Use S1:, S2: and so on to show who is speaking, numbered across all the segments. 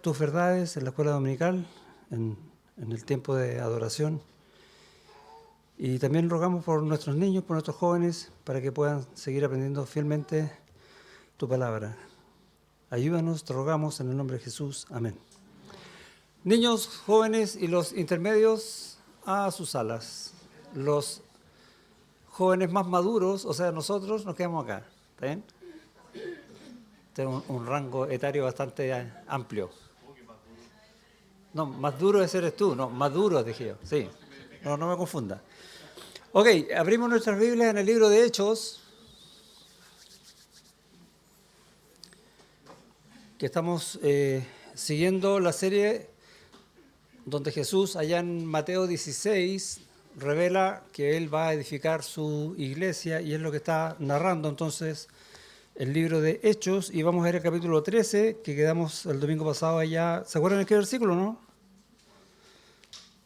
S1: tus verdades en la escuela dominical, en el tiempo de adoración. Y también rogamos por nuestros niños, por nuestros jóvenes, para que puedan seguir aprendiendo fielmente tu palabra. Ayúdanos, te rogamos en el nombre de Jesús. Amén. Niños, jóvenes y los intermedios a sus salas. Los jóvenes más maduros, o sea, nosotros nos quedamos acá. ¿Está bien? Tengo un rango etario bastante amplio. No, más duro ese eres tú. No, más duro, dije yo. Sí. No me confunda. Ok, abrimos nuestras Biblias en el libro de Hechos, que estamos siguiendo la serie donde Jesús, allá en Mateo 16, revela que Él va a edificar su iglesia y es lo que está narrando entonces el libro de Hechos. Y vamos a ver el capítulo 13, que quedamos el domingo pasado allá. ¿Se acuerdan en qué versículo, no?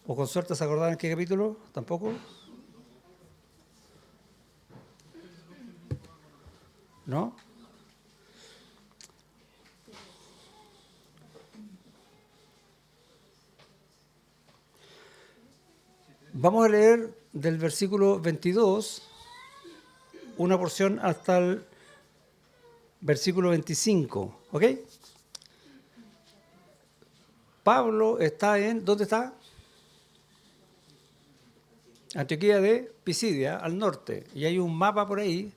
S1: ¿O con suerte se acordaban en qué capítulo? ¿Tampoco? ¿No? Vamos a leer del versículo 22 una porción hasta el versículo 25, ¿ok? Pablo está en, ¿dónde está? Antioquía de Pisidia, al norte. Y hay un mapa por ahí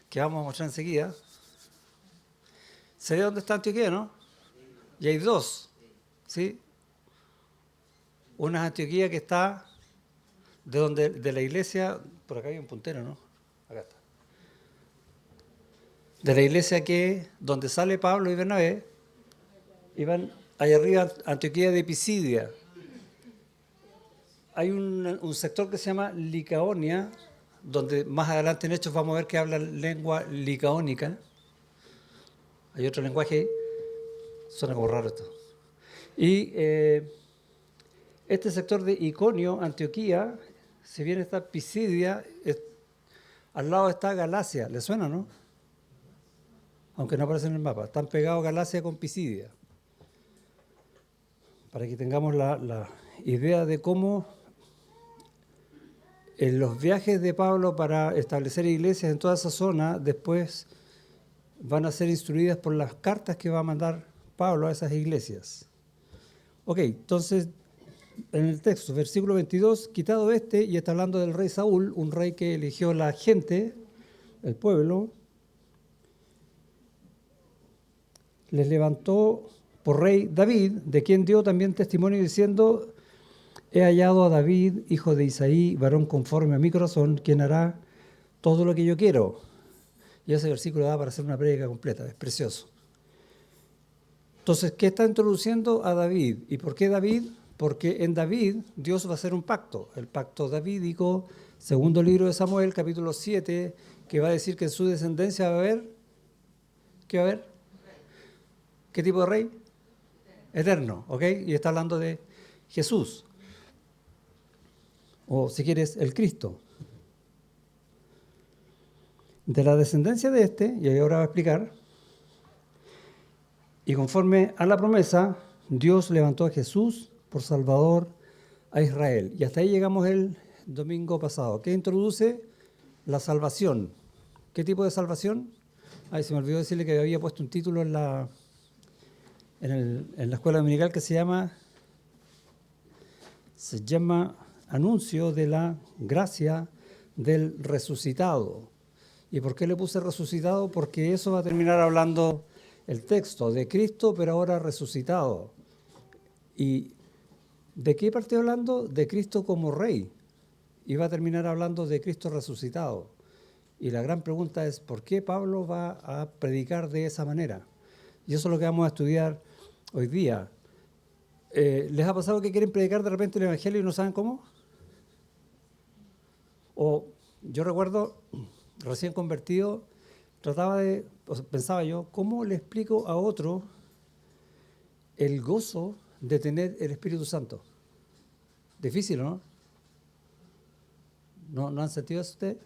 S1: que vamos a mostrar enseguida. ¿Se ve dónde está Antioquía, no? Y hay dos, ¿sí? Una es Antioquía que está de la iglesia, por acá hay un puntero, ¿no? Acá está. De la iglesia donde sale Pablo y Bernabé, iban allá arriba, Antioquía de Pisidia. Hay un sector que se llama Licaonia, donde más adelante en Hechos vamos a ver que habla lengua licaónica. Hay otro lenguaje, suena como raro esto. Y este sector de Iconio, Antioquía, si bien está Pisidia, al lado está Galacia. ¿Le suena, no? Aunque no aparece en el mapa. Están pegados Galacia con Pisidia. Para que tengamos la idea de cómo en los viajes de Pablo para establecer iglesias en toda esa zona, después van a ser instruidas por las cartas que va a mandar Pablo a esas iglesias. Ok, entonces, en el texto, versículo 22, quitado este, y está hablando del rey Saúl, un rey que eligió la gente, el pueblo, les levantó por rey David, de quien dio también testimonio diciendo: he hallado a David, hijo de Isaí, varón conforme a mi corazón, quien hará todo lo que yo quiero. Y ese versículo da para hacer una prédica completa, es precioso. Entonces, ¿qué está introduciendo a David? ¿Y por qué David? Porque en David Dios va a hacer un pacto, el pacto davídico, segundo libro de Samuel, capítulo 7, que va a decir que en su descendencia va a haber, ¿qué va a haber? ¿Qué tipo de rey? Eterno, ¿ok? Y está hablando de Jesús, o si quieres, el Cristo. De la descendencia de este, y ahora va a explicar, y conforme a la promesa, Dios levantó a Jesús por Salvador a Israel. Y hasta ahí llegamos el domingo pasado. ¿Qué introduce? La salvación. ¿Qué tipo de salvación? Ay, se me olvidó decirle que había puesto un título en la escuela dominical que se llama Anuncio de la Gracia del Resucitado. ¿Y por qué le puse resucitado? Porque eso va a terminar hablando el texto de Cristo, pero ahora resucitado. ¿Y de qué partió hablando? De Cristo como Rey. Y va a terminar hablando de Cristo resucitado. Y la gran pregunta es, ¿por qué Pablo va a predicar de esa manera? Y eso es lo que vamos a estudiar hoy día. ¿Les ha pasado que quieren predicar de repente el Evangelio y no saben cómo? O yo recuerdo, recién convertido, pensaba yo, ¿cómo le explico a otro el gozo de tener el Espíritu Santo? Difícil, ¿no? ¿No han sentido eso ustedes?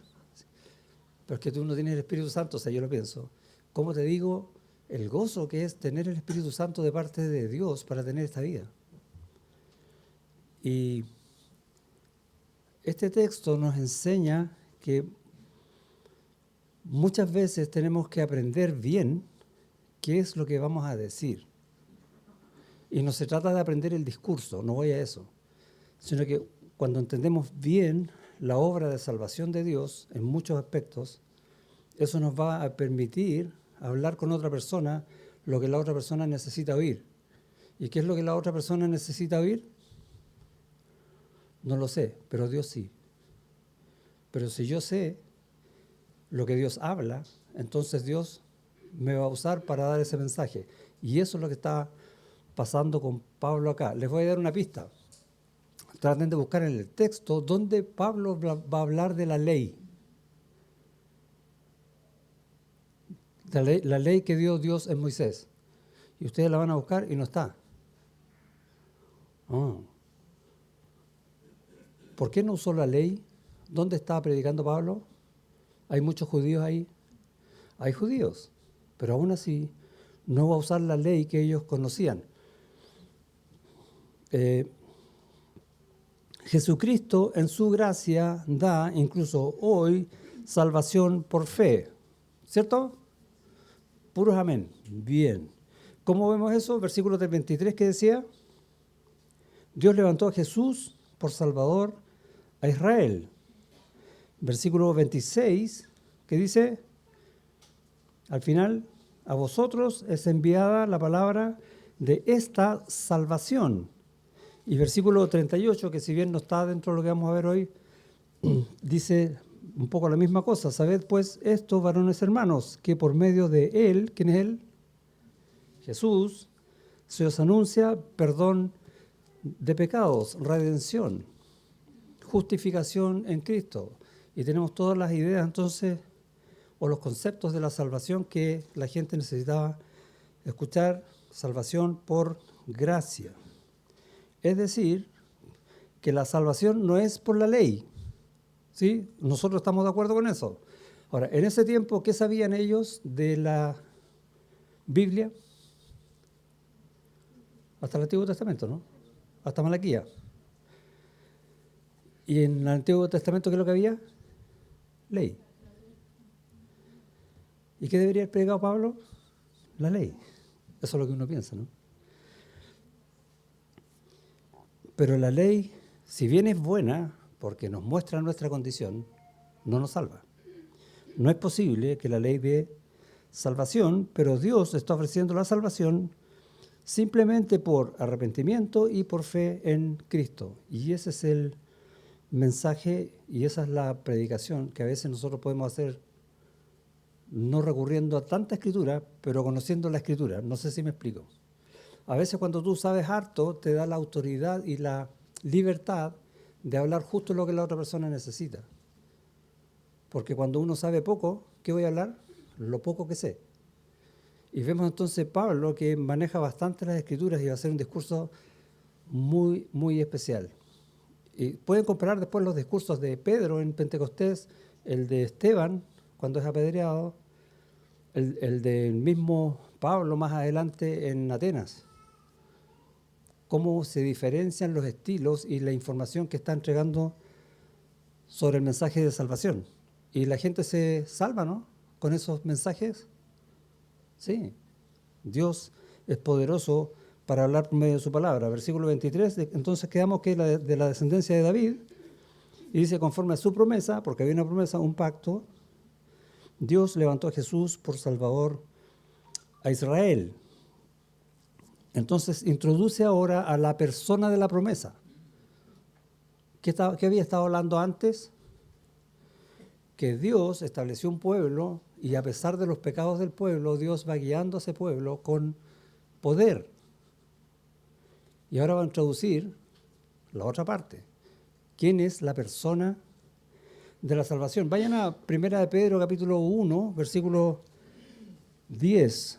S1: Pero es que tú no tienes el Espíritu Santo, o sea, yo lo pienso. ¿Cómo te digo el gozo que es tener el Espíritu Santo de parte de Dios para tener esta vida. Y este texto nos enseña que muchas veces tenemos que aprender bien qué es lo que vamos a decir. Y no se trata de aprender el discurso, no voy a eso, sino que cuando entendemos bien la obra de salvación de Dios en muchos aspectos, eso nos va a permitir hablar con otra persona lo que la otra persona necesita oír. ¿Y qué es lo que la otra persona necesita oír? No lo sé, pero Dios sí. Pero si yo sé lo que Dios habla, entonces Dios me va a usar para dar ese mensaje. Y eso es lo que está pasando con Pablo acá. Les voy a dar una pista. Traten de buscar en el texto donde Pablo va a hablar de la ley. La ley que dio Dios en Moisés. Y ustedes la van a buscar y no está. Oh. ¿Por qué no usó la ley? ¿Dónde estaba predicando Pablo? ¿Hay muchos judíos ahí? Hay judíos, pero aún así no va a usar la ley que ellos conocían. Jesucristo en su gracia da incluso hoy salvación por fe, ¿cierto? Puros amén. Bien. ¿Cómo vemos eso? Versículo del 23 que decía, Dios levantó a Jesús por Salvador a Israel. Versículo 26 que dice, al final, a vosotros es enviada la palabra de esta salvación. Y versículo 38, que si bien no está dentro de lo que vamos a ver hoy, dice un poco la misma cosa. Sabed pues esto, varones hermanos, que por medio de Él, ¿quién es Él? Jesús, se os anuncia perdón de pecados, redención, justificación en Cristo. Y tenemos todas las ideas entonces, o los conceptos de la salvación que la gente necesitaba escuchar, salvación por gracia. Es decir, que la salvación no es por la ley, ¿sí? Nosotros estamos de acuerdo con eso. Ahora, en ese tiempo, ¿qué sabían ellos de la Biblia? Hasta el Antiguo Testamento, ¿no? Hasta Malaquía. ¿Y en el Antiguo Testamento qué es lo que había? Ley. ¿Y qué debería haber predicado Pablo? La ley. Eso es lo que uno piensa, ¿no? Pero la ley, si bien es buena, porque nos muestra nuestra condición, no nos salva. No es posible que la ley dé salvación, pero Dios está ofreciendo la salvación simplemente por arrepentimiento y por fe en Cristo. Y ese es el mensaje y esa es la predicación que a veces nosotros podemos hacer no recurriendo a tanta escritura, pero conociendo la escritura. No sé si me explico. A veces cuando tú sabes harto, te da la autoridad y la libertad de hablar justo lo que la otra persona necesita. Porque cuando uno sabe poco, ¿qué voy a hablar? Lo poco que sé. Y vemos entonces Pablo que maneja bastante las escrituras y va a hacer un discurso muy, muy especial. Y pueden comparar después los discursos de Pedro en Pentecostés, el de Esteban cuando es apedreado, el del mismo Pablo más adelante en Atenas. Cómo se diferencian los estilos y la información que está entregando sobre el mensaje de salvación. Y la gente se salva, ¿no? Con esos mensajes. Sí, Dios es poderoso para hablar por medio de su palabra. Versículo 23, entonces quedamos que de la descendencia de David, y dice conforme a su promesa, porque había una promesa, un pacto, Dios levantó a Jesús por Salvador a Israel. Entonces introduce ahora a la persona de la promesa. ¿Qué había estado hablando antes? Que Dios estableció un pueblo y a pesar de los pecados del pueblo, Dios va guiando a ese pueblo con poder. Y ahora va a introducir la otra parte. ¿Quién es la persona de la salvación? Vayan a 1 de Pedro capítulo 1, versículo 10.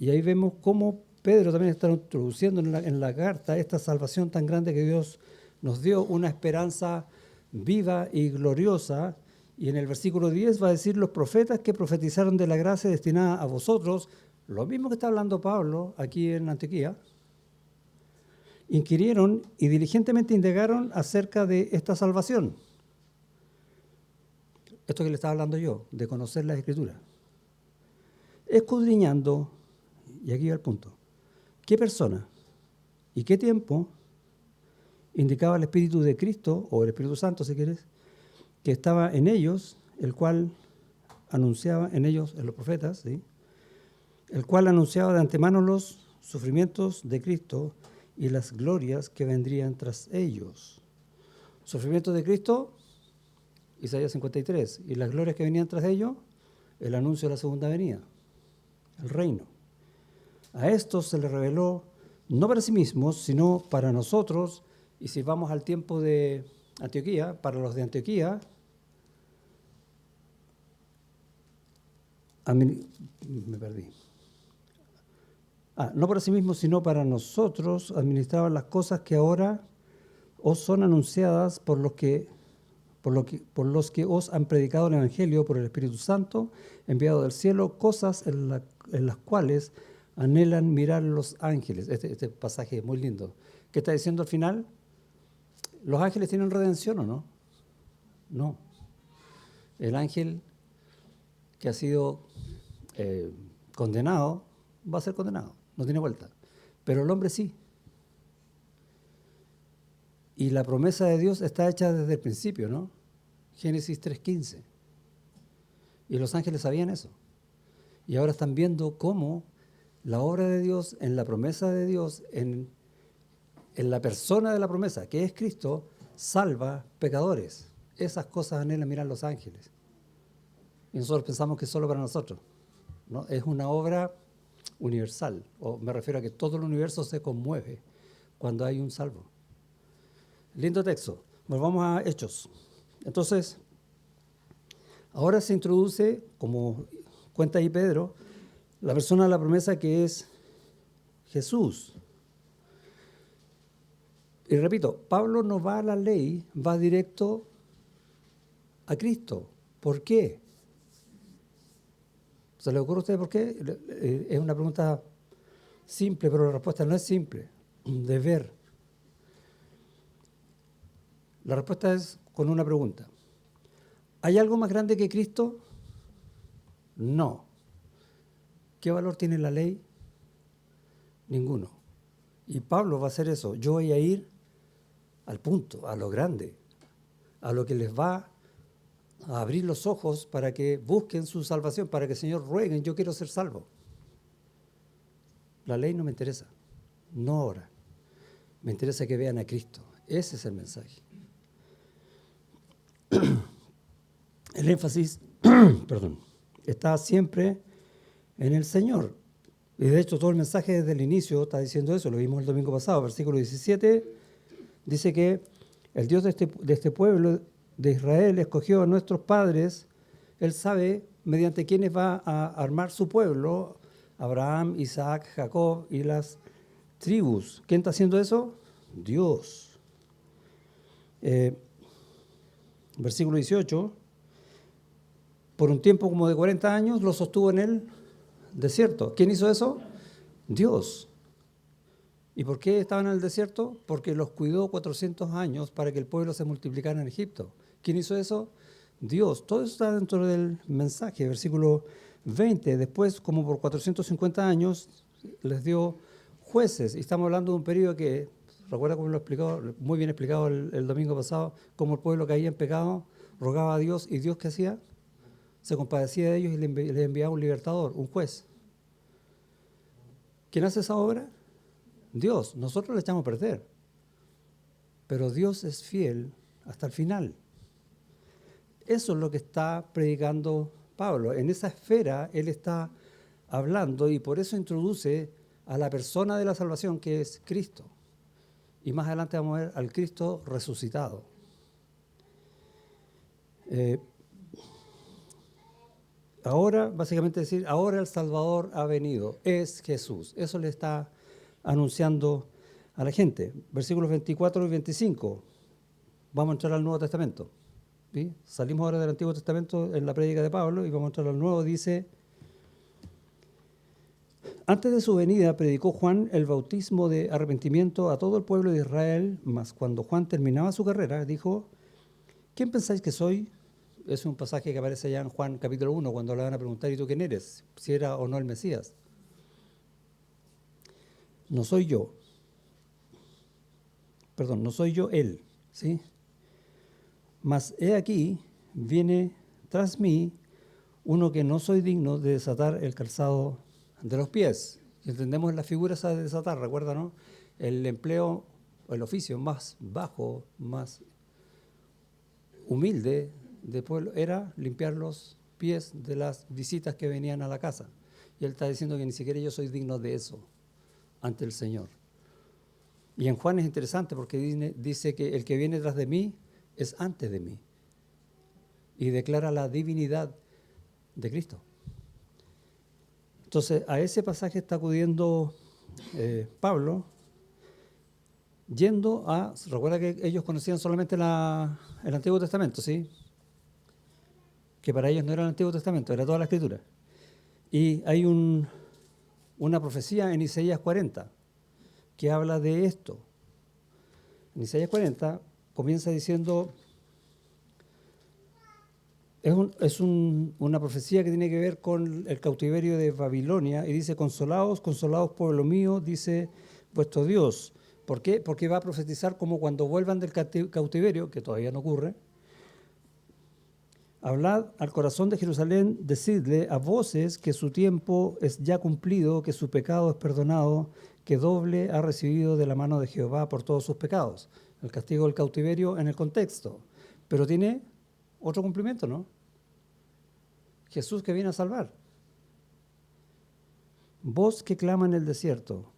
S1: Y ahí vemos cómo Pedro también está introduciendo en la carta esta salvación tan grande que Dios nos dio, una esperanza viva y gloriosa. Y en el versículo 10 va a decir, los profetas que profetizaron de la gracia destinada a vosotros, lo mismo que está hablando Pablo aquí en Antioquía, inquirieron y diligentemente indagaron acerca de esta salvación. Esto que le estaba hablando yo, de conocer las Escrituras. Escudriñando, y aquí va el punto, ¿qué persona y qué tiempo indicaba el Espíritu de Cristo, o el Espíritu Santo si quieres, que estaba en ellos, el cual anunciaba en ellos, en los profetas, ¿sí?, el cual anunciaba de antemano los sufrimientos de Cristo y las glorias que vendrían tras ellos. Sufrimientos de Cristo, Isaías 53, y las glorias que venían tras ellos, el anuncio de la segunda venida, el reino. A estos se les reveló no para sí mismos, sino para nosotros, y si vamos al tiempo de Antioquía, para los de Antioquía, me perdí. No para sí mismos, sino para nosotros, administraban las cosas que ahora os son anunciadas por los que os han predicado el Evangelio por el Espíritu Santo, enviado del cielo, cosas en las cuales anhelan mirar los ángeles. Este pasaje es muy lindo. ¿Qué está diciendo al final? ¿Los ángeles tienen redención o no? No. El ángel que ha sido condenado va a ser condenado, no tiene vuelta. Pero el hombre sí. Y la promesa de Dios está hecha desde el principio, ¿no? Génesis 3:15. Y los ángeles sabían eso. Y ahora están viendo cómo la obra de Dios, en la promesa de Dios, en la persona de la promesa, que es Cristo, salva pecadores. Esas cosas anhelan mirar los ángeles. Y nosotros pensamos que es solo para nosotros, ¿no? Es una obra universal, o me refiero a que todo el universo se conmueve cuando hay un salvo. Lindo texto. Volvamos a Hechos. Entonces, ahora se introduce, como cuenta ahí Pedro, la persona de la promesa que es Jesús. Y repito, Pablo no va a la ley, va directo a Cristo. ¿Por qué? ¿Se le ocurre a usted por qué? Es una pregunta simple, pero la respuesta no es simple, de ver. La respuesta es con una pregunta. ¿Hay algo más grande que Cristo? No. ¿Qué valor tiene la ley? Ninguno. Y Pablo va a hacer eso. Yo voy a ir al punto, a lo grande, a lo que les va a abrir los ojos para que busquen su salvación, para que el Señor rueguen, yo quiero ser salvo. La ley no me interesa, no ahora. Me interesa que vean a Cristo. Ese es el mensaje. El énfasis, está siempre en el Señor. Y de hecho todo el mensaje desde el inicio está diciendo eso, lo vimos el domingo pasado, versículo 17, dice que el Dios de este pueblo de Israel escogió a nuestros padres, Él sabe mediante quiénes va a armar su pueblo, Abraham, Isaac, Jacob y las tribus. ¿Quién está haciendo eso? Dios. Versículo 18, por un tiempo como de 40 años los sostuvo en el desierto. ¿Quién hizo eso? Dios. ¿Y por qué estaban en el desierto? Porque los cuidó 400 años para que el pueblo se multiplicara en Egipto. ¿Quién hizo eso? Dios. Todo eso está dentro del mensaje. Versículo 20. Después, como por 450 años, les dio jueces. Y estamos hablando de un periodo que, recuerda cómo lo explicó, muy bien explicado el domingo pasado, cómo el pueblo caía en pecado, rogaba a Dios, y Dios ¿qué hacía? Se compadecía de ellos y les enviaba un libertador, un juez. ¿Quién hace esa obra? Dios. Nosotros le echamos a perder. Pero Dios es fiel hasta el final. Eso es lo que está predicando Pablo. En esa esfera él está hablando y por eso introduce a la persona de la salvación que es Cristo. Y más adelante vamos a ver al Cristo resucitado. Ahora, básicamente decir, ahora el Salvador ha venido, es Jesús. Eso le está anunciando a la gente. Versículos 24 y 25. Vamos a entrar al Nuevo Testamento. ¿Sí? Salimos ahora del Antiguo Testamento en la prédica de Pablo y vamos a entrar al Nuevo. Dice, Antes de su venida predicó Juan el bautismo de arrepentimiento a todo el pueblo de Israel, mas cuando Juan terminaba su carrera, dijo, ¿quién pensáis que soy? Es un pasaje que aparece ya en Juan capítulo 1, cuando le van a preguntar, ¿y tú quién eres? Si era o no el Mesías. No soy yo. Perdón, no soy yo él, ¿sí? Mas he aquí, viene tras mí uno que no soy digno de desatar el calzado de los pies. Entendemos la figura esa de desatar, recuerda, ¿no? El empleo, el oficio más bajo, más humilde del pueblo era limpiar los pies de las visitas que venían a la casa. Y él está diciendo que ni siquiera yo soy digno de eso ante el Señor. Y en Juan es interesante porque dice que el que viene tras de mí es antes de mí. Y declara la divinidad de Cristo. Entonces, a ese pasaje está acudiendo Pablo, yendo a... Recuerda que ellos conocían solamente el Antiguo Testamento, ¿sí? Que para ellos no era el Antiguo Testamento, era toda la Escritura. Y hay una profecía en Isaías 40 que habla de esto. En Isaías 40 comienza diciendo... Es una profecía que tiene que ver con el cautiverio de Babilonia y dice, consolaos, consolaos pueblo mío, dice vuestro Dios. ¿Por qué? Porque va a profetizar como cuando vuelvan del cautiverio, que todavía no ocurre. Hablad al corazón de Jerusalén, decidle a voces que su tiempo es ya cumplido, que su pecado es perdonado, que doble ha recibido de la mano de Jehová por todos sus pecados. El castigo del cautiverio en el contexto. Pero tiene otro cumplimiento, ¿no? Jesús que viene a salvar. Voz que clama en el desierto.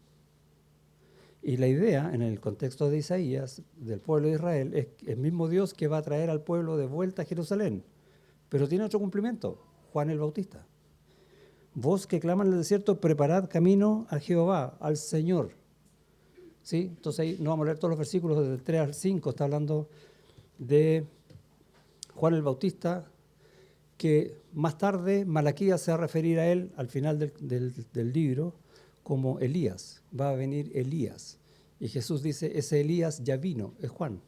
S1: Y la idea, en el contexto de Isaías, del pueblo de Israel, es el mismo Dios que va a traer al pueblo de vuelta a Jerusalén. Pero tiene otro cumplimiento, Juan el Bautista. Voz que clama en el desierto, preparad camino a Jehová, al Señor. ¿Sí? Entonces ahí no vamos a leer todos los versículos, desde el 3 al 5, está hablando de Juan el Bautista, que más tarde Malaquías se va a referir a él al final del libro como Elías. Va a venir Elías. Y Jesús dice, ese Elías ya vino, es Juan.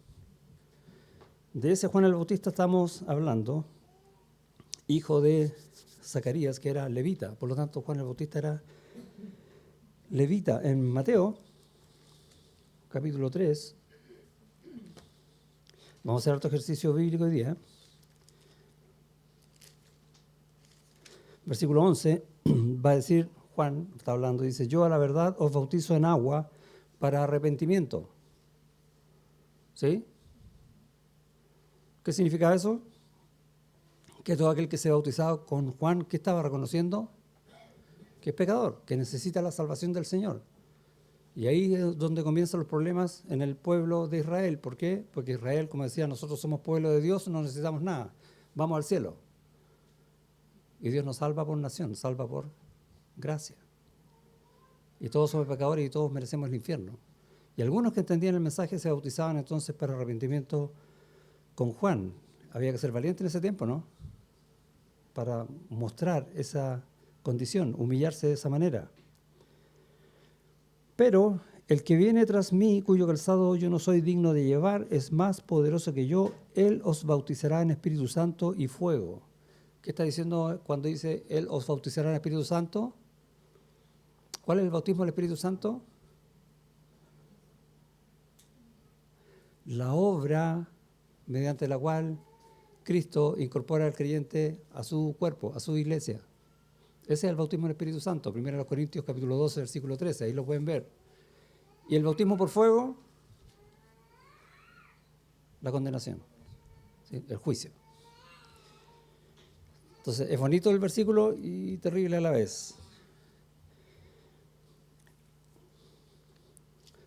S1: De ese Juan el Bautista estamos hablando, hijo de Zacarías, que era levita. Por lo tanto, Juan el Bautista era levita. En Mateo, capítulo 3, vamos a hacer otro ejercicio bíblico hoy día. Versículo 11, va a decir, Juan está hablando, dice, yo a la verdad os bautizo en agua para arrepentimiento. ¿Sí? ¿Qué significa eso? Que todo aquel que se bautizaba con Juan, ¿qué estaba reconociendo? Que es pecador, que necesita la salvación del Señor. Y ahí es donde comienzan los problemas en el pueblo de Israel. ¿Por qué? Porque Israel, como decía, nosotros somos pueblo de Dios, no necesitamos nada, vamos al cielo. Y Dios nos salva por nación, salva por gracia. Y todos somos pecadores y todos merecemos el infierno. Y algunos que entendían el mensaje se bautizaban entonces para arrepentimiento con Juan. Había que ser valiente en ese tiempo, ¿no? Para mostrar esa condición, humillarse de esa manera. Pero el que viene tras mí, cuyo calzado yo no soy digno de llevar, es más poderoso que yo. Él os bautizará en Espíritu Santo y fuego. ¿Qué está diciendo cuando dice Él os bautizará en Espíritu Santo? ¿Cuál es el bautismo del Espíritu Santo? La obra mediante la cual Cristo incorpora al creyente a su cuerpo, a su iglesia. Ese es el bautismo del Espíritu Santo, 1 Corintios capítulo 12, versículo 13, ahí lo pueden ver. ¿Y el bautismo por fuego? La condenación, ¿sí? El juicio. Entonces, es bonito el versículo y terrible a la vez.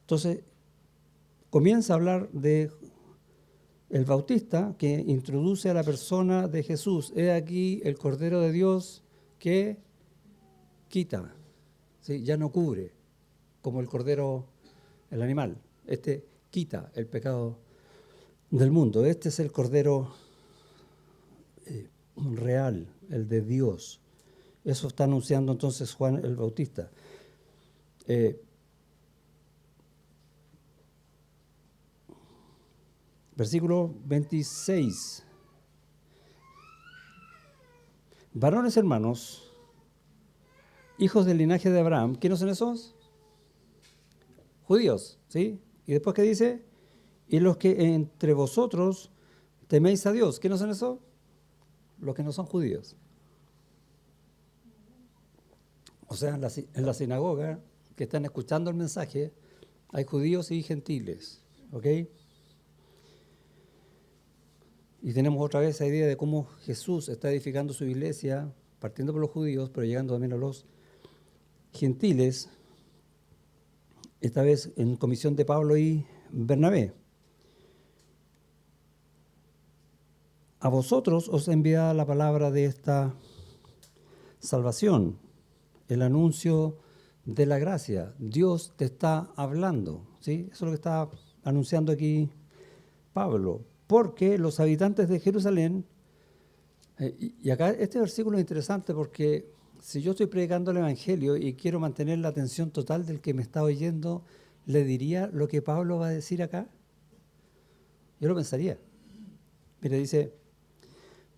S1: Entonces, comienza a hablar de el Bautista que introduce a la persona de Jesús. He aquí el Cordero de Dios que quita, ¿sí? Ya no cubre, como el Cordero, el animal. Este quita el pecado del mundo. Este es el Cordero real, el de Dios. Eso está anunciando entonces Juan el Bautista. Versículo 26. Varones hermanos, hijos del linaje de Abraham, ¿quiénes son esos? Judíos, ¿sí? Y después, ¿qué dice? Y los que entre vosotros teméis a Dios, ¿quiénes son esos? Los que no son judíos. O sea, en la sinagoga que están escuchando el mensaje, hay judíos y gentiles, ¿ok? Y tenemos otra vez esa idea de cómo Jesús está edificando su iglesia, partiendo por los judíos, pero llegando también a los gentiles, esta vez en comisión de Pablo y Bernabé. A vosotros os envía la palabra de esta salvación, el anuncio de la gracia. Dios te está hablando, ¿sí? Eso es lo que está anunciando aquí Pablo. Porque los habitantes de Jerusalén, y acá este versículo es interesante porque si yo estoy predicando el Evangelio y quiero mantener la atención total del que me está oyendo, ¿le diría lo que Pablo va a decir acá? Yo lo pensaría. Mire, dice,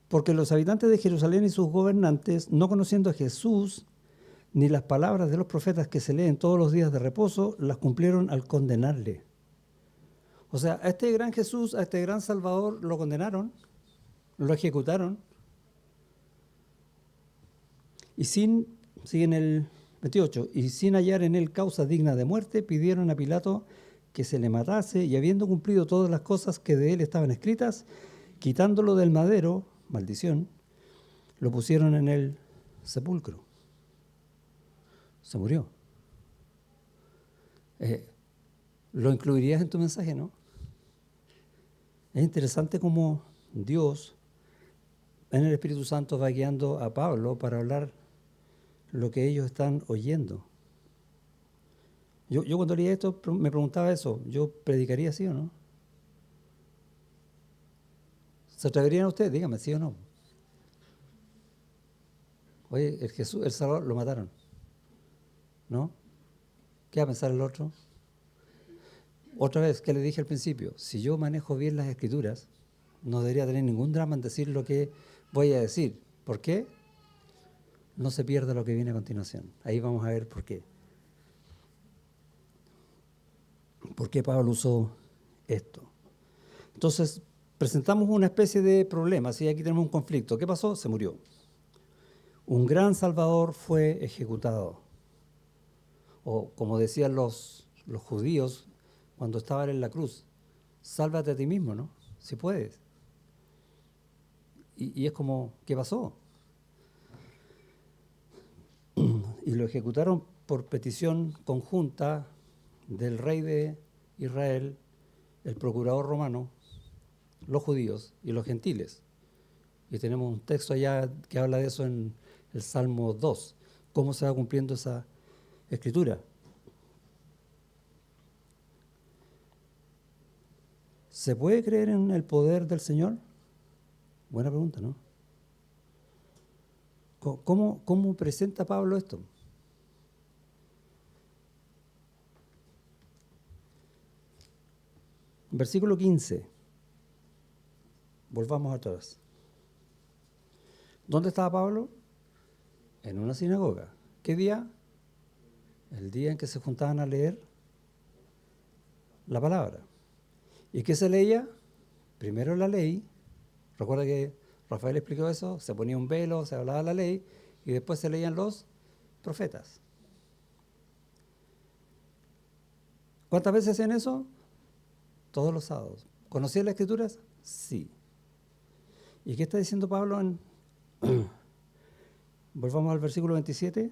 S1: porque los habitantes de Jerusalén y sus gobernantes, no conociendo a Jesús, ni las palabras de los profetas que se leen todos los días de reposo, las cumplieron al condenarle. O sea, a este gran Jesús, a este gran Salvador, lo condenaron, lo ejecutaron, y sigue en el 28, y sin hallar en él causa digna de muerte, pidieron a Pilato que se le matase, y habiendo cumplido todas las cosas que de él estaban escritas, quitándolo del madero, maldición, lo pusieron en el sepulcro. Se murió. ¿Lo incluirías en tu mensaje, no? Es interesante cómo Dios, en el Espíritu Santo, va guiando a Pablo para hablar lo que ellos están oyendo. Yo cuando leía esto me preguntaba eso, ¿yo predicaría así o no? ¿Se atreverían ustedes? Díganme, ¿sí o no? Oye, el Jesús, el Salvador, lo mataron, ¿no? ¿Qué va a pensar el otro? Otra vez, que le dije al principio, si yo manejo bien las escrituras, no debería tener ningún drama en decir lo que voy a decir. ¿Por qué? No se pierda lo que viene a continuación. Ahí vamos a ver por qué. ¿Por qué Pablo usó esto? Entonces, presentamos una especie de problema. Si aquí tenemos un conflicto. ¿Qué pasó? Se murió. Un gran Salvador fue ejecutado. O como decían los judíos cuando estaban en la cruz, sálvate a ti mismo, ¿no? Si puedes. Y es como, ¿qué pasó? Y lo ejecutaron por petición conjunta del rey de Israel, el procurador romano, los judíos y los gentiles. Y tenemos un texto allá que habla de eso en el Salmo 2, cómo se va cumpliendo esa escritura. ¿Se puede creer en el poder del Señor? Buena pregunta, ¿no? ¿Cómo presenta Pablo esto? Versículo 15. Volvamos atrás. ¿Dónde estaba Pablo? En una sinagoga. ¿Qué día? El día en que se juntaban a leer la palabra. ¿Y qué se leía? Primero la ley. Recuerda que Rafael explicó eso. Se ponía un velo, se hablaba la ley y después se leían los profetas. ¿Cuántas veces hacían eso? Todos los sábados. ¿Conocían las escrituras? Sí. ¿Y qué está diciendo Pablo Volvamos al versículo 27.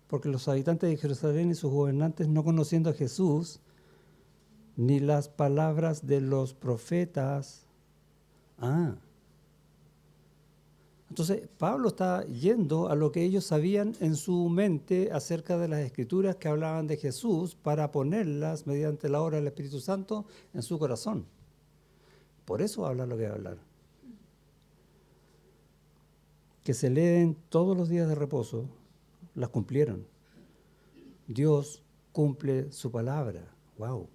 S1: Porque los habitantes de Jerusalén y sus gobernantes, no conociendo a Jesús, ni las palabras de los profetas. Entonces, Pablo está yendo a lo que ellos sabían en su mente acerca de las escrituras que hablaban de Jesús para ponerlas, mediante la obra del Espíritu Santo, en su corazón. Por eso habla lo que va a hablar. Que se leen todos los días de reposo, las cumplieron. Dios cumple su palabra. ¡Wow!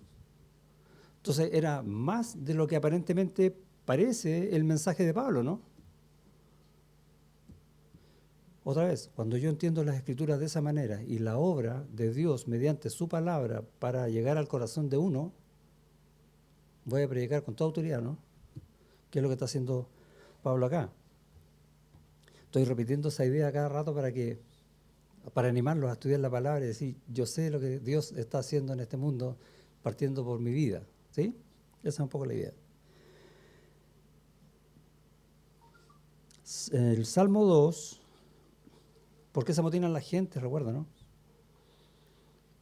S1: Entonces era más de lo que aparentemente parece el mensaje de Pablo, ¿no? Otra vez, cuando yo entiendo las Escrituras de esa manera y la obra de Dios mediante su palabra para llegar al corazón de uno, voy a predicar con toda autoridad, ¿no? ¿Qué es lo que está haciendo Pablo acá? Estoy repitiendo esa idea cada rato para animarlos a estudiar la palabra y decir, yo sé lo que Dios está haciendo en este mundo partiendo por mi vida, ¿sí? Esa es un poco la idea. El Salmo 2, ¿por qué se amotinan la gente? Recuerda, ¿no?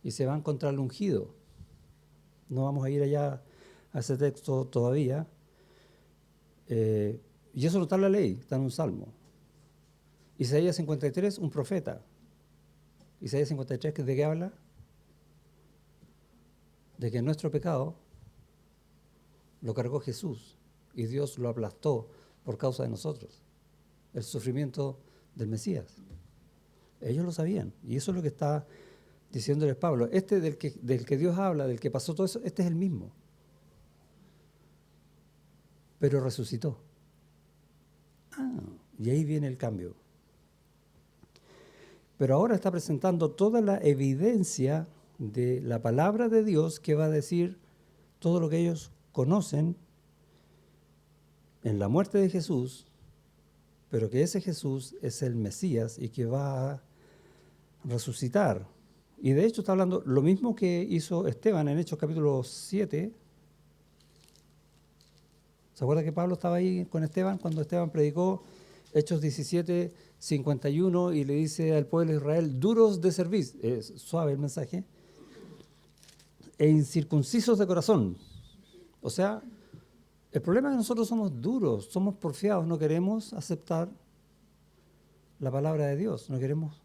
S1: Y se van contra el ungido. No vamos a ir allá a ese texto todavía. Y eso no está en la ley, está en un salmo. Isaías 53, un profeta. Isaías 53, ¿de qué habla? De que nuestro pecado lo cargó Jesús y Dios lo aplastó por causa de nosotros. El sufrimiento del Mesías. Ellos lo sabían y eso es lo que está diciéndoles Pablo. Este del que Dios habla, del que pasó todo eso, este es el mismo. Pero resucitó. Y ahí viene el cambio. Pero ahora está presentando toda la evidencia de la palabra de Dios que va a decir todo lo que ellos conocen en la muerte de Jesús, pero que ese Jesús es el Mesías y que va a resucitar. Y de hecho está hablando lo mismo que hizo Esteban en Hechos capítulo 7. ¿Se acuerda que Pablo estaba ahí con Esteban cuando Esteban predicó Hechos 17, 51 y le dice al pueblo de Israel, duros de cerviz, es suave el mensaje, e incircuncisos de corazón? O sea, el problema es que nosotros somos duros, somos porfiados, no queremos aceptar la palabra de Dios, no queremos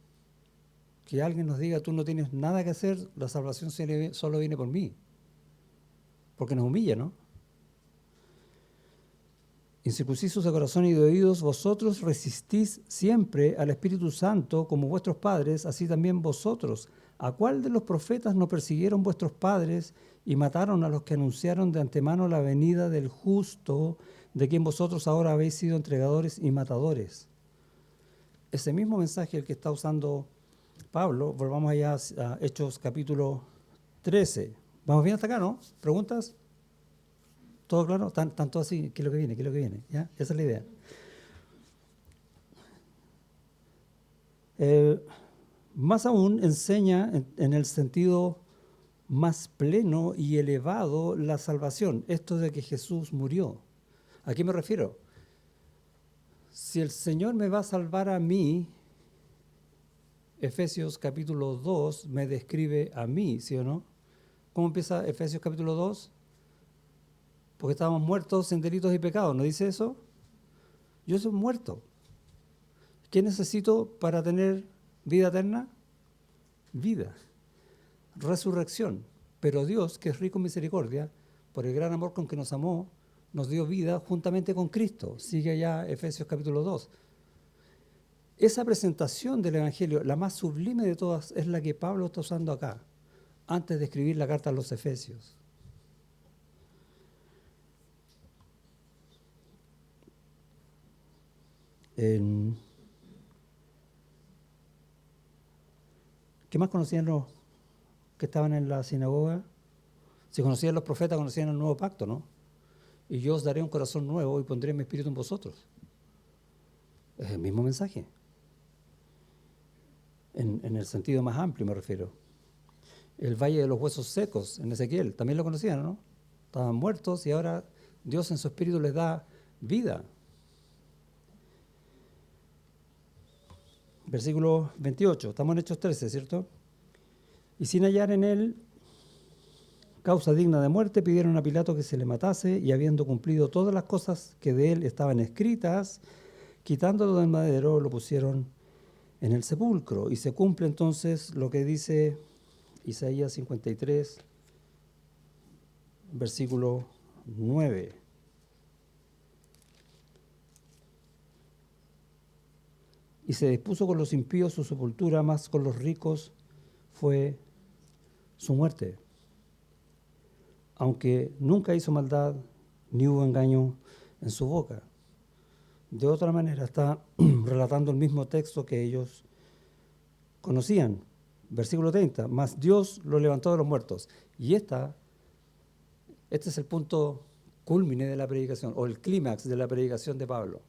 S1: que alguien nos diga, tú no tienes nada que hacer, la salvación solo viene por mí, porque nos humilla, ¿no? Incircuncisos de corazón y de oídos, vosotros resistís siempre al Espíritu Santo como vuestros padres, así también vosotros. ¿A cuál de los profetas no persiguieron vuestros padres y mataron a los que anunciaron de antemano la venida del justo, de quien vosotros ahora habéis sido entregadores y matadores? Ese mismo mensaje el que está usando Pablo, volvamos allá a Hechos capítulo 13. ¿Vamos bien hasta acá, no? ¿Preguntas? ¿Todo claro? ¿Están todos así? ¿Qué es lo que viene? ¿Qué es lo que viene? ¿Ya? Esa es la idea. Más aún enseña en el sentido más pleno y elevado la salvación. Esto de que Jesús murió. ¿A qué me refiero? Si el Señor me va a salvar a mí, Efesios capítulo 2 me describe a mí, ¿sí o no? ¿Cómo empieza Efesios capítulo 2? Porque estábamos muertos en delitos y pecados, ¿no dice eso? Yo soy muerto. ¿Qué necesito para tener vida eterna? Vida, resurrección. Pero Dios, que es rico en misericordia, por el gran amor con que nos amó, nos dio vida juntamente con Cristo. Sigue allá Efesios capítulo 2. Esa presentación del Evangelio, la más sublime de todas, es la que Pablo está usando acá, antes de escribir la carta a los Efesios. ¿Qué más conocían los que estaban en la sinagoga? Si conocían los profetas, conocían el nuevo pacto, ¿no? Y yo os daré un corazón nuevo y pondré mi espíritu en vosotros. Es el mismo mensaje. En el sentido más amplio me refiero. El valle de los huesos secos, en Ezequiel, también lo conocían, ¿no? Estaban muertos y ahora Dios en su espíritu les da vida. Versículo 28, estamos en Hechos 13, ¿cierto? Y sin hallar en él causa digna de muerte, pidieron a Pilato que se le matase, y habiendo cumplido todas las cosas que de él estaban escritas, quitándolo del madero, lo pusieron en el sepulcro. Y se cumple entonces lo que dice Isaías 53, versículo 9. Y se dispuso con los impíos su sepultura, mas con los ricos fue su muerte, aunque nunca hizo maldad ni hubo engaño en su boca. De otra manera, está relatando el mismo texto que ellos conocían. Versículo 30, mas Dios lo levantó de los muertos. Y este es el punto cúlmine de la predicación, o el clímax de la predicación de Pablo.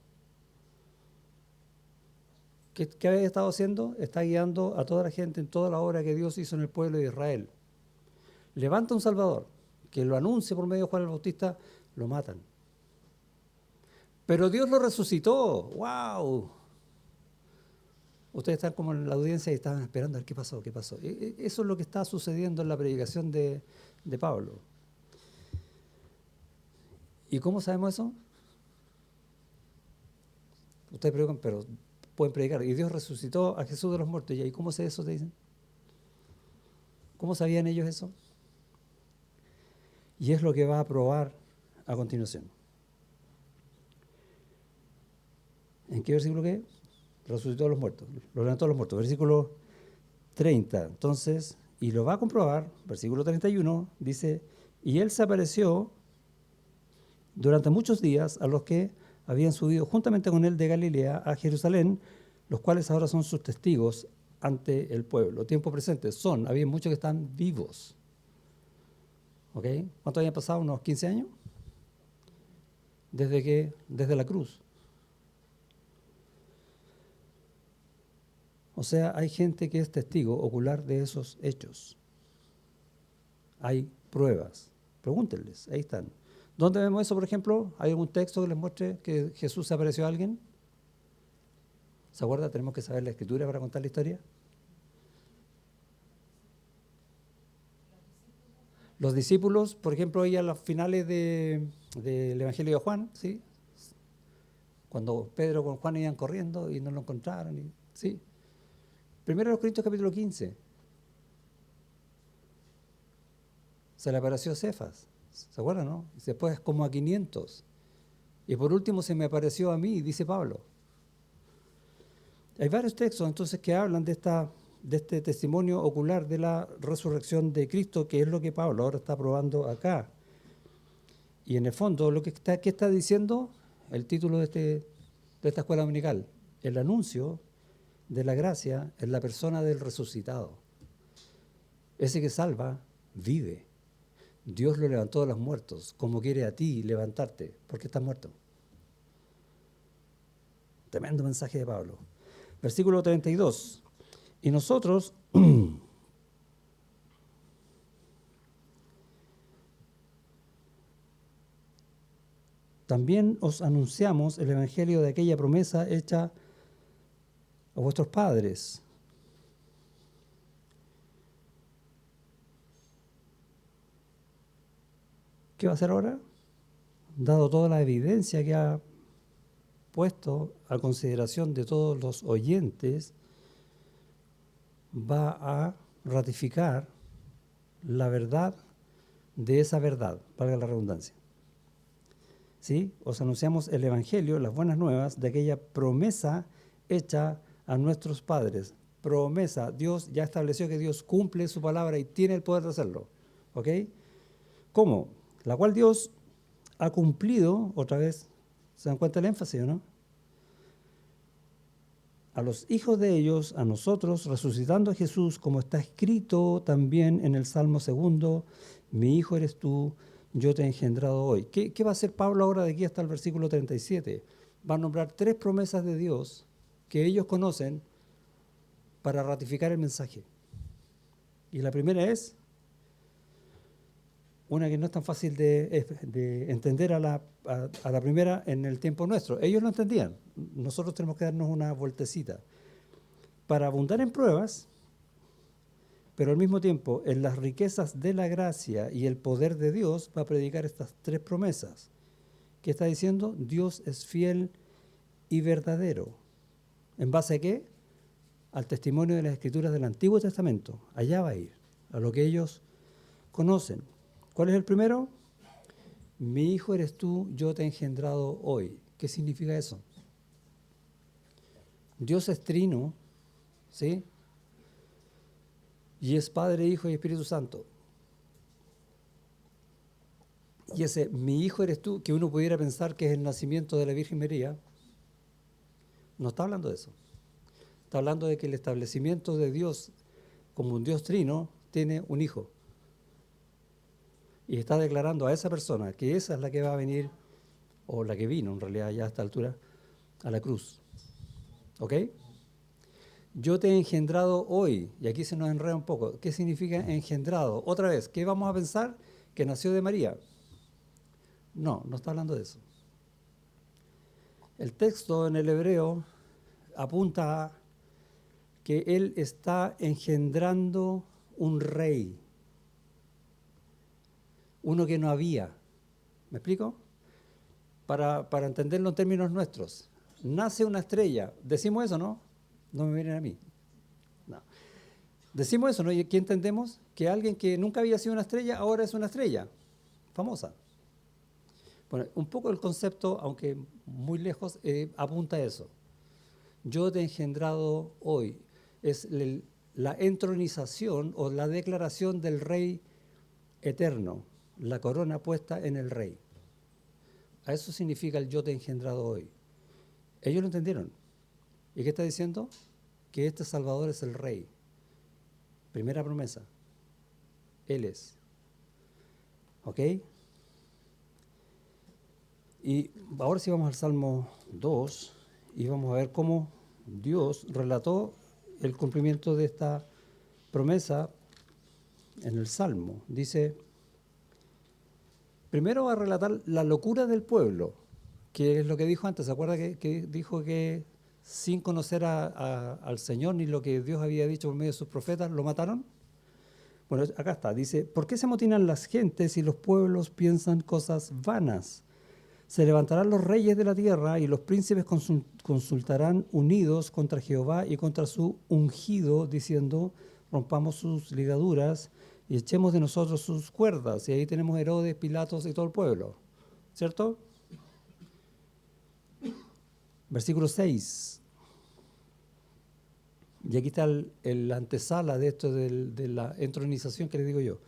S1: ¿Qué había estado haciendo? Está guiando a toda la gente en toda la obra que Dios hizo en el pueblo de Israel. Levanta un Salvador, que lo anuncia por medio de Juan el Bautista, lo matan. Pero Dios lo resucitó. ¡Wow! Ustedes están como en la audiencia y estaban esperando a ver qué pasó, qué pasó. Eso es lo que está sucediendo en la predicación de Pablo. ¿Y cómo sabemos eso? Ustedes preguntan, pero pueden predicar. Y Dios resucitó a Jesús de los muertos. ¿Y cómo sé eso? Te dicen. ¿Cómo sabían ellos eso? Y es lo que va a probar a continuación. ¿En qué versículo qué? Resucitó a los muertos, lo levantó a los muertos. Versículo 30. Entonces, y lo va a comprobar, versículo 31, dice, y él se apareció durante muchos días a los que habían subido juntamente con él de Galilea a Jerusalén, los cuales ahora son sus testigos ante el pueblo. Tiempo presente había muchos que están vivos. ¿Ok? ¿Cuánto habían pasado? ¿Unos 15 años? Desde la cruz. O sea, hay gente que es testigo ocular de esos hechos. Hay pruebas. Pregúntenles, ahí están. ¿Dónde vemos eso, por ejemplo? ¿Hay algún texto que les muestre que Jesús se apareció a alguien? ¿Se acuerda? Tenemos que saber la escritura para contar la historia. Los discípulos, por ejemplo, ahí a los finales del Evangelio de Juan, ¿sí? Cuando Pedro con Juan iban corriendo y no lo encontraron, ¿sí? Primero de los Corintios capítulo 15. Se le apareció Cefas, ¿se acuerdan, no? Después como a 500. Y por último se me apareció a mí, dice Pablo. Hay varios textos entonces que hablan de este testimonio ocular de la resurrección de Cristo, que es lo que Pablo ahora está probando acá. Y en el fondo, ¿qué está diciendo el título de esta escuela dominical? El anuncio de la gracia en la persona del resucitado. Ese que salva, vive. Dios lo levantó de los muertos, como quiere a ti levantarte, porque estás muerto. Tremendo mensaje de Pablo. Versículo 32. Y nosotros también os anunciamos el evangelio de aquella promesa hecha a vuestros padres. ¿Qué va a hacer ahora? Dado toda la evidencia que ha puesto a consideración de todos los oyentes, va a ratificar la verdad de esa verdad, valga la redundancia. ¿Sí? Os anunciamos el evangelio, las buenas nuevas de aquella promesa hecha a nuestros padres. Promesa, Dios ya estableció que Dios cumple su palabra y tiene el poder de hacerlo. ¿Ok? ¿Cómo? La cual Dios ha cumplido, otra vez, ¿se dan cuenta el énfasis, no? A los hijos de ellos, a nosotros, resucitando a Jesús, como está escrito también en el Salmo 2, mi hijo eres tú, yo te he engendrado hoy. ¿Qué va a hacer Pablo ahora de aquí hasta el versículo 37? Va a nombrar 3 promesas de Dios que ellos conocen para ratificar el mensaje. Y la primera es una que no es tan fácil de entender a la primera en el tiempo nuestro. Ellos lo entendían. Nosotros tenemos que darnos una vueltecita. Para abundar en pruebas, pero al mismo tiempo en las riquezas de la gracia y el poder de Dios, va a predicar estas 3 promesas. ¿Qué está diciendo? Dios es fiel y verdadero. ¿En base a qué? Al testimonio de las Escrituras del Antiguo Testamento. Allá va a ir, a lo que ellos conocen. ¿Cuál es el primero? Mi hijo eres tú, yo te he engendrado hoy. ¿Qué significa eso? Dios es trino, ¿sí? Y es Padre, Hijo y Espíritu Santo. Y ese mi hijo eres tú, que uno pudiera pensar que es el nacimiento de la Virgen María, no está hablando de eso. Está hablando de que el establecimiento de Dios como un Dios trino tiene un hijo. Y está declarando a esa persona que esa es la que va a venir, o la que vino en realidad ya a esta altura, a la cruz. ¿Ok? Yo te he engendrado hoy, y aquí se nos enreda un poco. ¿Qué significa engendrado? Otra vez, ¿qué vamos a pensar? Que nació de María. No, no está hablando de eso. El texto en el hebreo apunta a que él está engendrando un rey, uno que no había. ¿Me explico? Para entenderlo en términos nuestros. Nace una estrella. ¿Decimos eso, no? No me miren a mí. No. Decimos eso, ¿no? ¿Y qué entendemos? Que alguien que nunca había sido una estrella, ahora es una estrella famosa. Bueno, un poco el concepto, aunque muy lejos, apunta a eso. Yo te he engendrado hoy. Es la entronización o la declaración del rey eterno, la corona puesta en el rey. A eso significa el yo te he engendrado hoy. Ellos lo entendieron. ¿Y qué está diciendo? Que este Salvador es el rey. Primera promesa. Él es. ¿Ok? Y ahora sí vamos al Salmo 2 y vamos a ver cómo Dios relató el cumplimiento de esta promesa en el Salmo. Dice, primero va a relatar la locura del pueblo, que es lo que dijo antes. ¿Se acuerda que dijo que sin conocer al Señor ni lo que Dios había dicho por medio de sus profetas, lo mataron? Bueno, acá está. Dice, ¿por qué se amotinan las gentes y los pueblos piensan cosas vanas? Se levantarán los reyes de la tierra y los príncipes consultarán unidos contra Jehová y contra su ungido, diciendo, rompamos sus ligaduras y echemos de nosotros sus cuerdas. Y ahí tenemos Herodes, Pilatos y todo el pueblo. ¿Cierto? Versículo 6. Y aquí está el antesala de esto de la entronización que le digo yo.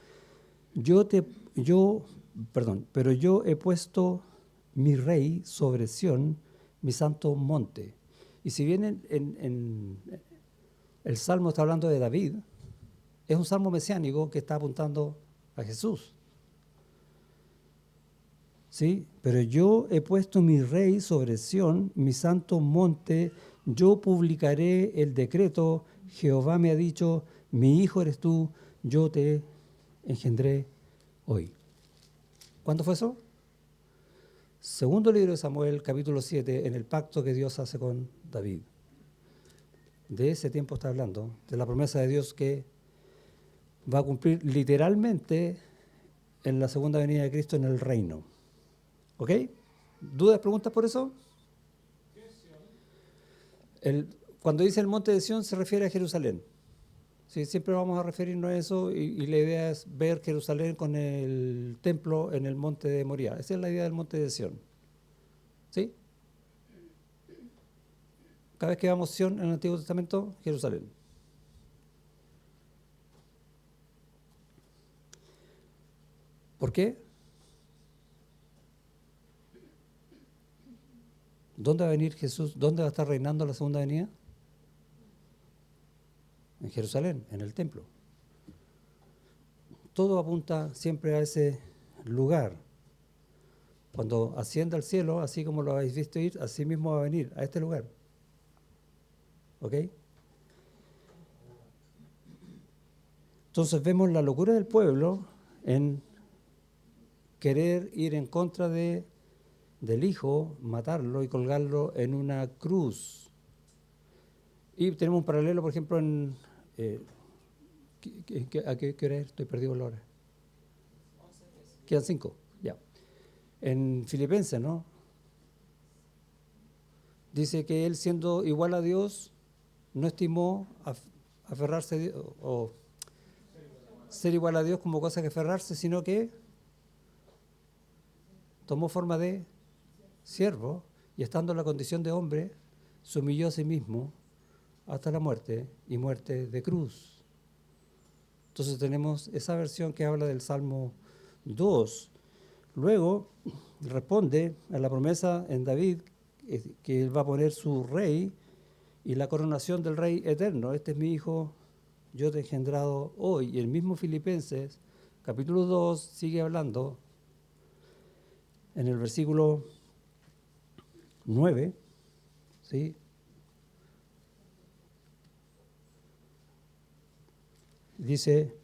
S1: Pero yo he puesto mi rey sobre Sión, mi santo monte. Y si bien el Salmo está hablando de David, es un salmo mesiánico que está apuntando a Jesús. ¿Sí? Pero yo he puesto mi rey sobre Sión, mi santo monte, yo publicaré el decreto, Jehová me ha dicho, mi hijo eres tú, yo te engendré hoy. ¿Cuándo fue eso? Segundo libro de Samuel, capítulo 7, en el pacto que Dios hace con David. De ese tiempo está hablando, de la promesa de Dios que va a cumplir literalmente en la segunda venida de Cristo en el reino. ¿Ok? ¿Dudas, preguntas por eso? Cuando dice el monte de Sión se refiere a Jerusalén. Sí, siempre vamos a referirnos a eso y la idea es ver Jerusalén con el templo en el monte de Moriah. Esa es la idea del monte de Sión. ¿Sí? Cada vez que vamos a Sión en el Antiguo Testamento, Jerusalén. ¿Por qué? ¿Dónde va a venir Jesús? ¿Dónde va a estar reinando la segunda venida? En Jerusalén, en el templo. Todo apunta siempre a ese lugar. Cuando ascienda al cielo, así como lo habéis visto ir, así mismo va a venir a este lugar. ¿Ok? Entonces vemos la locura del pueblo en querer ir en contra del Hijo, matarlo y colgarlo en una cruz. Y tenemos un paralelo, por ejemplo, en... ¿a qué hora es? Estoy perdido la hora. Quedan 5, ya. En Filipenses, ¿no? Dice que él, siendo igual a Dios, no estimó aferrarse o ser igual a Dios como cosa que aferrarse, sino que tomó forma de siervo y estando en la condición de hombre, se humilló a sí mismo hasta la muerte y muerte de cruz. Entonces tenemos esa versión que habla del Salmo 2. Luego responde a la promesa en David que él va a poner su rey y la coronación del rey eterno. Este es mi hijo, yo te he engendrado hoy. Y el mismo Filipenses, capítulo 2, sigue hablando en el versículo 9, ¿sí? Dice,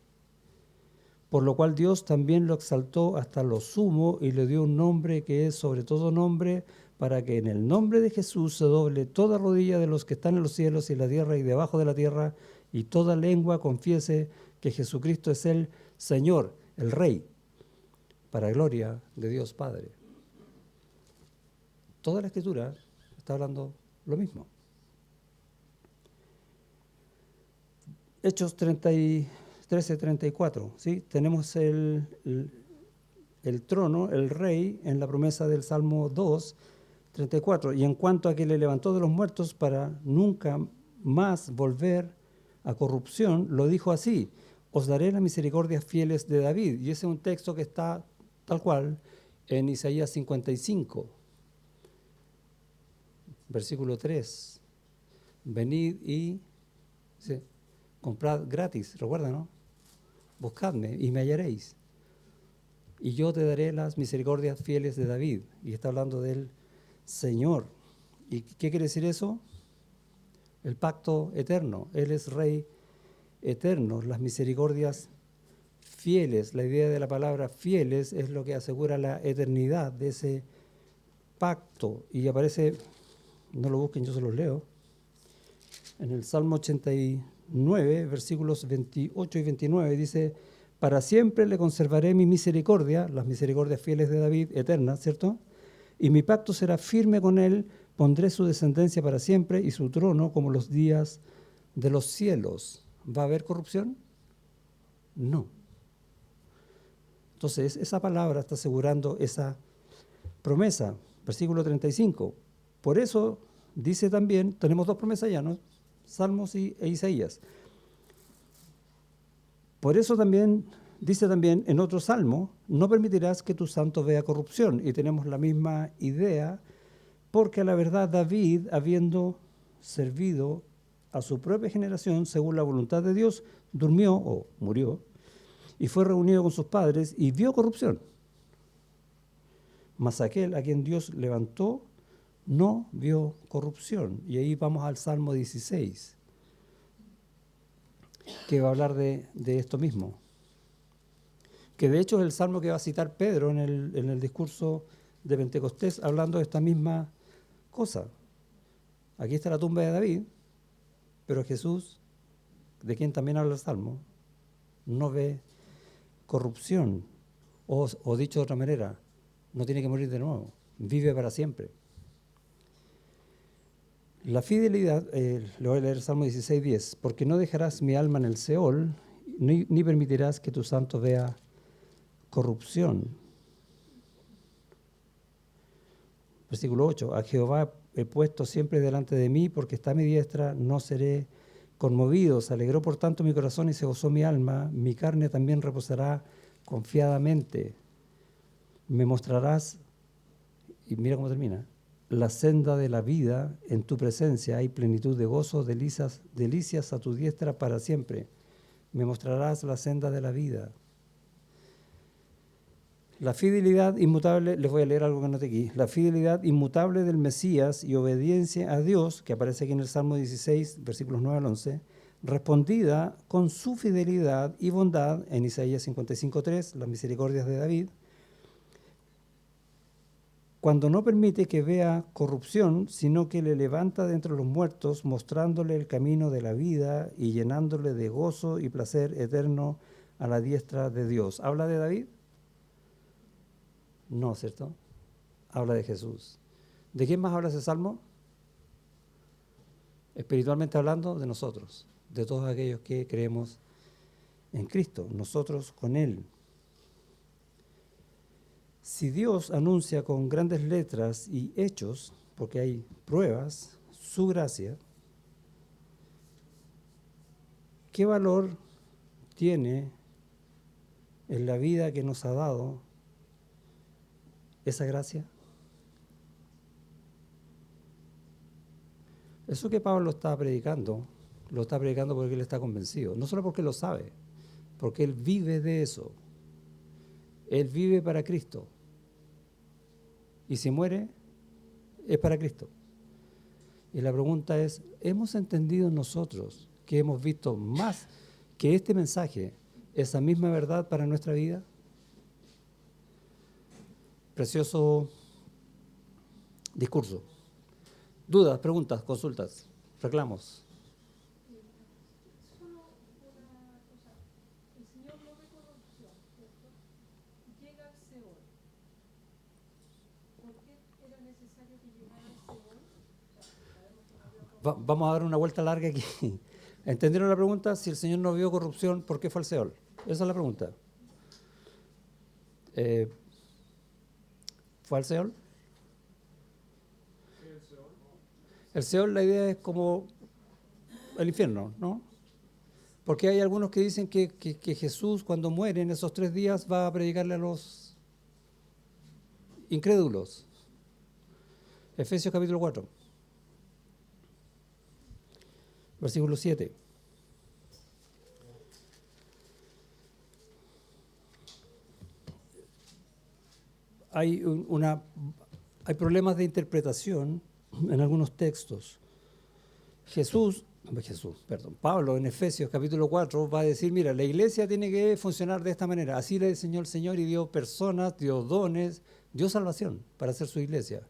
S1: por lo cual Dios también lo exaltó hasta lo sumo y le dio un nombre que es sobre todo nombre, para que en el nombre de Jesús se doble toda rodilla de los que están en los cielos y en la tierra y debajo de la tierra, y toda lengua confiese que Jesucristo es el Señor, el Rey, para gloria de Dios Padre. Toda la Escritura está hablando lo mismo. Hechos 13:34, ¿sí? Tenemos el trono, el rey, en la promesa del Salmo 2:34. Y en cuanto a que le levantó de los muertos para nunca más volver a corrupción, lo dijo así: os daré las misericordias fieles de David. Y ese es un texto que está tal cual en Isaías 55, versículo 3. Venid y ¿sí? Comprad gratis, recuerda, ¿no? Buscadme y me hallaréis. Y yo te daré las misericordias fieles de David. Y está hablando del Señor. ¿Y qué quiere decir eso? El pacto eterno. Él es Rey eterno. Las misericordias fieles. La idea de la palabra fieles es lo que asegura la eternidad de ese pacto. Y aparece, no lo busquen, yo se los leo, en el Salmo 89, versículos 28 y 29, dice: para siempre le conservaré mi misericordia, las misericordias fieles de David, eternas, ¿cierto? Y mi pacto será firme con él, pondré su descendencia para siempre y su trono como los días de los cielos. ¿Va a haber corrupción? No. Entonces, esa palabra está asegurando esa promesa. Versículo 35. Por eso dice también, tenemos dos promesas ya, ¿no? Salmos e Isaías. Por eso también dice también en otro salmo: no permitirás que tu santo vea corrupción. Y tenemos la misma idea, porque a la verdad David, habiendo servido a su propia generación según la voluntad de Dios, durmió o murió y fue reunido con sus padres y vio corrupción. Mas aquel a quien Dios levantó no vio corrupción. Y ahí vamos al Salmo 16, que va a hablar de esto mismo. Que de hecho es el salmo que va a citar Pedro en el discurso de Pentecostés, hablando de esta misma cosa. Aquí está la tumba de David, pero Jesús, de quien también habla el salmo, no ve corrupción. O dicho de otra manera, no tiene que morir de nuevo, vive para siempre. La fidelidad, le voy a leer el Salmo 16:10, porque no dejarás mi alma en el Seol, ni permitirás que tu santo vea corrupción. Versículo 8, a Jehová he puesto siempre delante de mí, porque está a mi diestra, no seré conmovido. Se alegró por tanto mi corazón y se gozó mi alma, mi carne también reposará confiadamente. Me mostrarás, y mira cómo termina, la senda de la vida, en tu presencia hay plenitud de gozo, delicias a tu diestra para siempre. Me mostrarás la senda de la vida. La fidelidad inmutable, les voy a leer algo que anoté aquí, la fidelidad inmutable del Mesías y obediencia a Dios, que aparece aquí en el Salmo 16, versículos 9 al 11, respondida con su fidelidad y bondad en Isaías 55:3, las misericordias de David, cuando no permite que vea corrupción, sino que le levanta de entre los muertos, mostrándole el camino de la vida y llenándole de gozo y placer eterno a la diestra de Dios. ¿Habla de David? No, ¿cierto? Habla de Jesús. ¿De quién más habla ese salmo? Espiritualmente hablando, de nosotros, de todos aquellos que creemos en Cristo, nosotros con Él. Si Dios anuncia con grandes letras y hechos, porque hay pruebas, su gracia, ¿qué valor tiene en la vida que nos ha dado esa gracia? Eso que Pablo está predicando, lo está predicando porque él está convencido. No solo porque lo sabe, porque él vive de eso. Él vive para Cristo. Y si muere, es para Cristo. Y la pregunta es, ¿hemos entendido nosotros que hemos visto más que este mensaje, esa misma verdad para nuestra vida? Precioso discurso. Dudas, preguntas, consultas, reclamos.
S2: Solo una cosa. El Señor no ve corrupción, ¿cierto? Llega al Seol. ¿Por qué era necesario que llegara al Seol?
S1: Vamos a dar una vuelta larga aquí. ¿Entendieron la pregunta? Si el Señor no vio corrupción, ¿por qué fue al Seol? Esa es la pregunta. ¿Fue al Seol? El Seol, la idea es como el infierno, ¿no? Porque hay algunos que dicen que Jesús, cuando muere en esos 3 días, va a predicarle a los incrédulos. Efesios capítulo 4, versículo 7. Hay problemas de interpretación en algunos textos. Pablo en Efesios capítulo 4 va a decir, mira, la iglesia tiene que funcionar de esta manera. Así le diseñó el Señor y dio personas, dio dones, dio salvación para hacer su iglesia.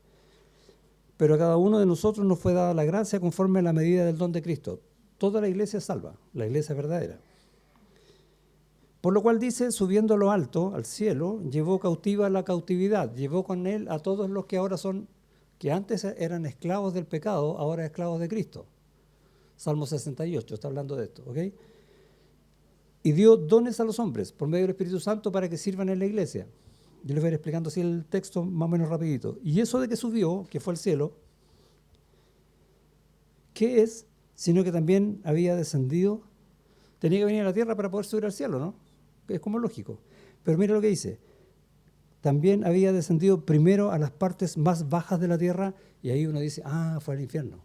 S1: Pero a cada uno de nosotros nos fue dada la gracia conforme a la medida del don de Cristo. Toda la iglesia es salva, la iglesia verdadera. Por lo cual dice, subiendo a lo alto, al cielo, llevó cautiva la cautividad, llevó con él a todos los que ahora son, que antes eran esclavos del pecado, ahora esclavos de Cristo. Salmo 68 está hablando de esto, ¿ok? Y dio dones a los hombres por medio del Espíritu Santo para que sirvan en la iglesia. Yo les voy a ir explicando así el texto más o menos rapidito. Y eso de que subió, que fue al cielo, ¿qué es? Sino que también había descendido, tenía que venir a la tierra para poder subir al cielo, ¿no? Es como lógico. Pero mira lo que dice. También había descendido primero a las partes más bajas de la tierra y ahí uno dice, fue al infierno.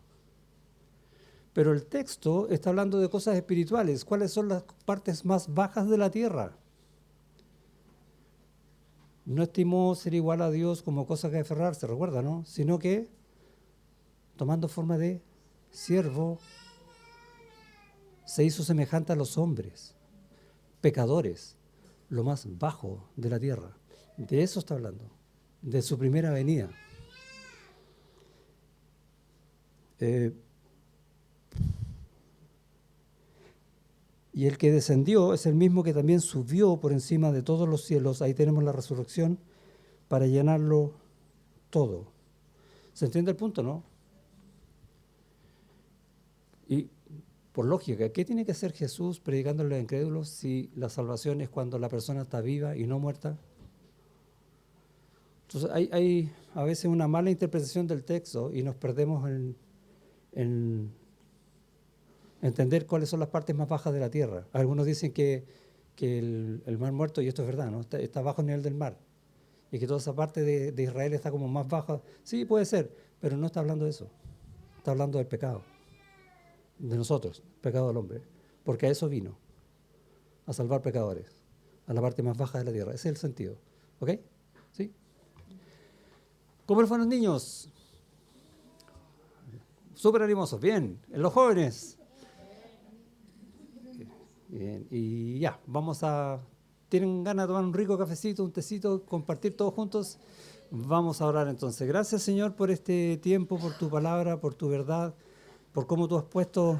S1: Pero el texto está hablando de cosas espirituales. ¿Cuáles son las partes más bajas de la tierra? No estimó ser igual a Dios como cosa que aferrarse, recuerda, ¿no? Sino que, tomando forma de siervo, se hizo semejante a los hombres, pecadores, lo más bajo de la tierra. De eso está hablando, de su primera venida. Y el que descendió es el mismo que también subió por encima de todos los cielos. Ahí tenemos la resurrección para llenarlo todo. ¿Se entiende el punto, no? Y por lógica, ¿qué tiene que hacer Jesús predicándole a los incrédulos si la salvación es cuando la persona está viva y no muerta? Entonces hay a veces una mala interpretación del texto y nos perdemos en entender cuáles son las partes más bajas de la tierra. Algunos dicen que el mar muerto, y esto es verdad, ¿no? Está bajo el nivel del mar, y que toda esa parte de Israel está como más baja. Sí, puede ser, pero no está hablando de eso. Está hablando del pecado, de nosotros, pecado del hombre, porque a eso vino, a salvar pecadores, a la parte más baja de la tierra. Ese es el sentido. ¿Ok? ¿Sí? ¿Cómo les fueron los niños? Súper animosos, bien. ¿En los jóvenes? Bien, y ya, ¿tienen ganas de tomar un rico cafecito, un tecito, compartir todos juntos? Vamos a orar entonces. Gracias, Señor, por este tiempo, por tu palabra, por tu verdad, por cómo tú has puesto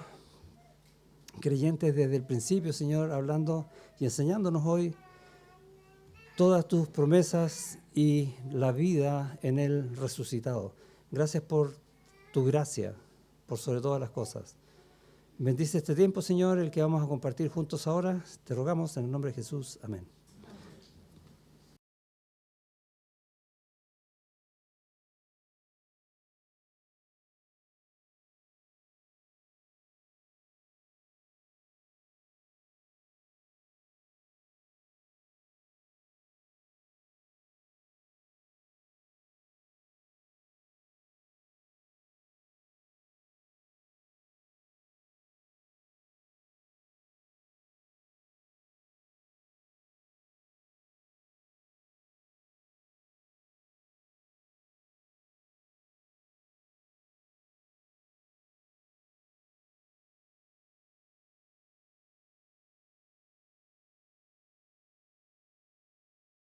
S1: creyentes desde el principio, Señor, hablando y enseñándonos hoy todas tus promesas y la vida en el resucitado. Gracias por tu gracia, por sobre todas las cosas. Bendice este tiempo, Señor, el que vamos a compartir juntos ahora. Te rogamos en el nombre de Jesús. Amén.